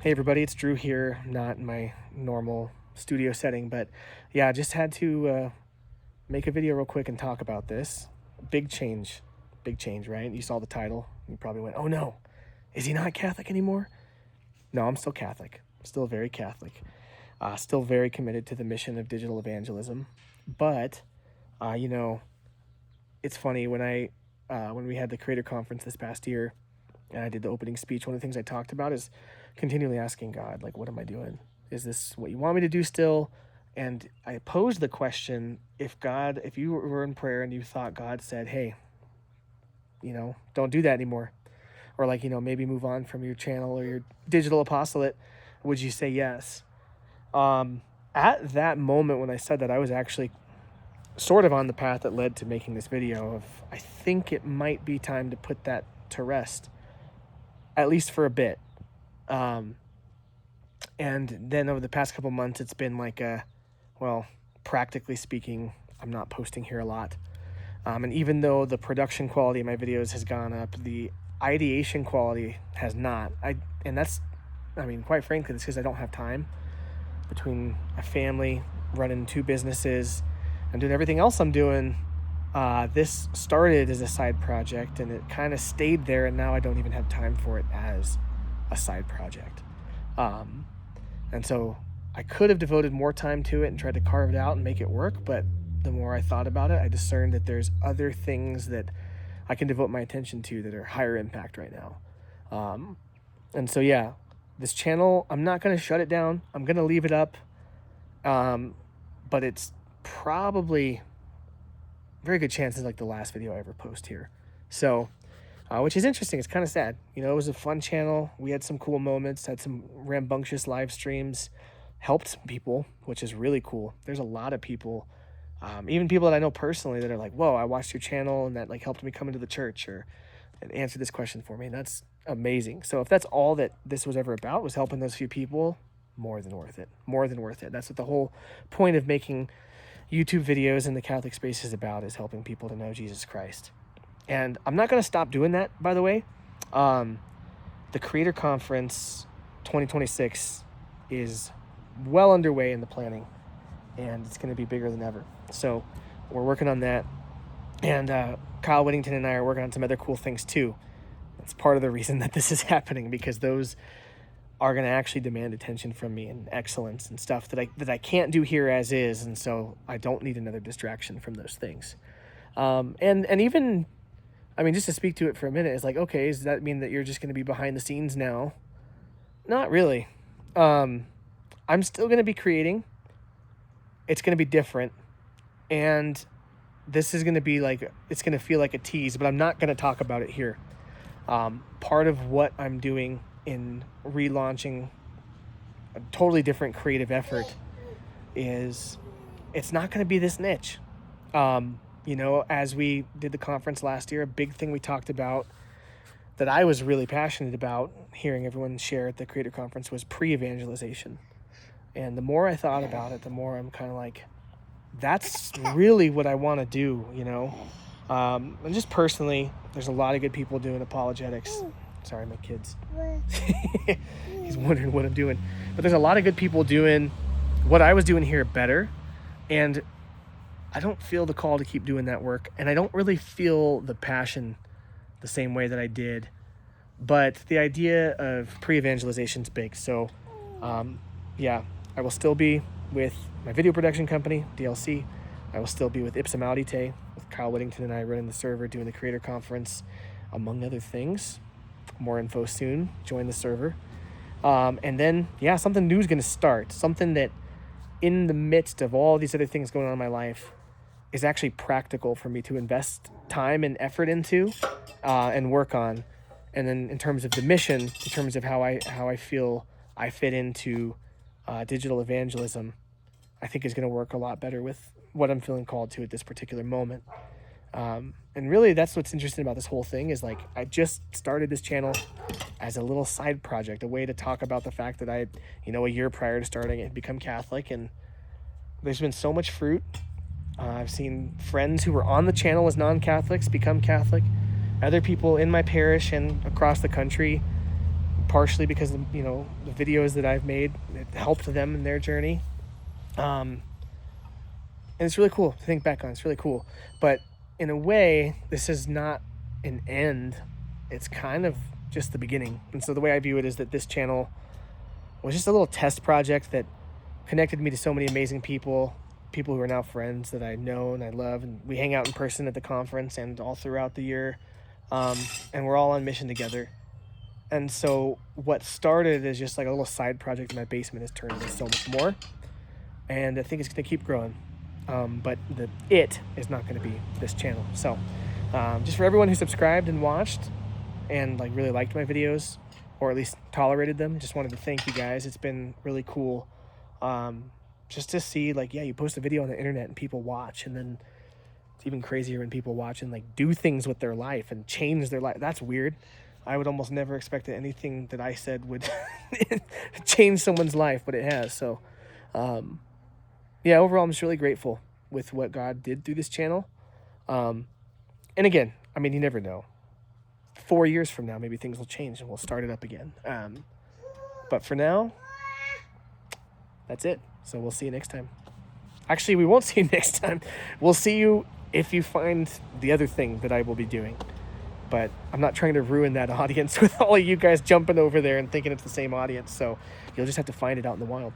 Hey everybody, it's Drew here. Not in my normal studio setting, but yeah, I just had to make a video real quick and talk about this. Big change, right? You saw the title. You probably went, oh no, is he not Catholic anymore? No, I'm still Catholic. Still very Catholic. Still very committed to the mission of digital evangelism. But, you know, it's funny when we had the Creator Conference this past year, and I did the opening speech, one of the things I talked about is continually asking God, like, what am I doing? Is this what you want me to do still? And I posed the question, if you were in prayer and you thought God said, hey, don't do that anymore, or like, maybe move on from your channel or your digital apostolate, would you say yes? At that moment when I said that, I was actually sort of on the path that led to making this video of, I think it might be time to put that to rest, at least for a bit. And then over the past couple months, it's been like practically speaking, I'm not posting here a lot. And even though the production quality of my videos has gone up, the ideation quality has not. Quite frankly, it's because I don't have time between a family, running 2 businesses, and doing everything else I'm doing. This started as a side project and it kind of stayed there, and now I don't even have time for it as a side project. And so I could have devoted more time to it and tried to carve it out and make it work, but the more I thought about it, I discerned that there's other things that I can devote my attention to that are higher impact right now. And so, yeah, this channel, I'm not going to shut it down. I'm going to leave it up. But it's probably very good chances like the last video I ever post here. So, which is interesting. It's kind of sad. It was a fun channel. We had some cool moments, had some rambunctious live streams, helped people, which is really cool. There's a lot of people, even people that I know personally that are like, whoa, I watched your channel and that like helped me come into the church or answer this question for me. And that's amazing. So if that's all that this was ever about, was helping those few people, more than worth it. That's what the whole point of making YouTube videos in the Catholic space is about, is helping people to know Jesus Christ. And I'm not going to stop doing that, by the way. The Creator Conference 2026 is well underway in the planning, and it's going to be bigger than ever. So we're working on that. And Kyle Whittington and I are working on some other cool things too. That's part of the reason that this is happening, because those are going to actually demand attention from me and excellence and stuff that I can't do here as is. And so I don't need another distraction from those things. And even, just to speak to it for a minute, it's like, okay, does that mean that you're just going to be behind the scenes now? Not really. I'm still going to be creating. It's going to be different. And this is going to be it's going to feel like a tease, but I'm not going to talk about it here. Part of what I'm doing in relaunching a totally different creative effort is it's not going to be this niche. As we did the conference last year, a big thing we talked about that I was really passionate about hearing everyone share at the Creator Conference was pre-evangelization. And the more I thought about it, the more I'm kind of like, that's really what I want to do, And just personally, there's a lot of good people doing apologetics. Sorry, my kids. He's wondering what I'm doing. But there's a lot of good people doing what I was doing here better. And I don't feel the call to keep doing that work. And I don't really feel the passion the same way that I did. But the idea of pre-evangelization is big. So, I will still be with my video production company, DLC. I will still be with Ipsum Audite, with Kyle Whittington and I running the server, doing the Creator Conference, among other things. More info soon. Join the server. And then, something new is going to start. Something that, in the midst of all these other things going on in my life, is actually practical for me to invest time and effort into and work on. And then in terms of the mission, in terms of how I feel I fit into digital evangelism, I think is going to work a lot better with what I'm feeling called to at this particular moment. And really, that's what's interesting about this whole thing is I just started this channel as a little side project, a way to talk about the fact that I, a year prior to starting it, had become Catholic, and there's been so much fruit. I've seen friends who were on the channel as non-Catholics become Catholic. Other people in my parish and across the country partially because of, you know, the videos that I've made. It helped them in their journey. And it's really cool to think back on. It's really cool. But in a way, this is not an end. It's kind of just the beginning. And so the way I view it is that this channel was just a little test project that connected me to so many amazing people who are now friends that I know and I love. And we hang out in person at the conference and all throughout the year. And we're all on mission together. And so what started as just like a little side project in my basement has turned into so much more. And I think it's going to keep growing. But it is not going to be this channel. So just for everyone who subscribed and watched and like really liked my videos, or at least tolerated them, just wanted to thank you guys. It's been really cool just to see, like, yeah, you post a video on the internet and people watch, and then it's even crazier when people watch and like do things with their life and change their life. That's weird. I would almost never expect that anything that I said would change someone's life, but it has. So yeah, overall, I'm just really grateful with what God did through this channel. And again, I mean, you never know. 4 years from now, maybe things will change and we'll start it up again. But for now, that's it. So we'll see you next time. Actually, we won't see you next time. We'll see you if you find the other thing that I will be doing. But I'm not trying to ruin that audience with all of you guys jumping over there and thinking it's the same audience. So you'll just have to find it out in the wild.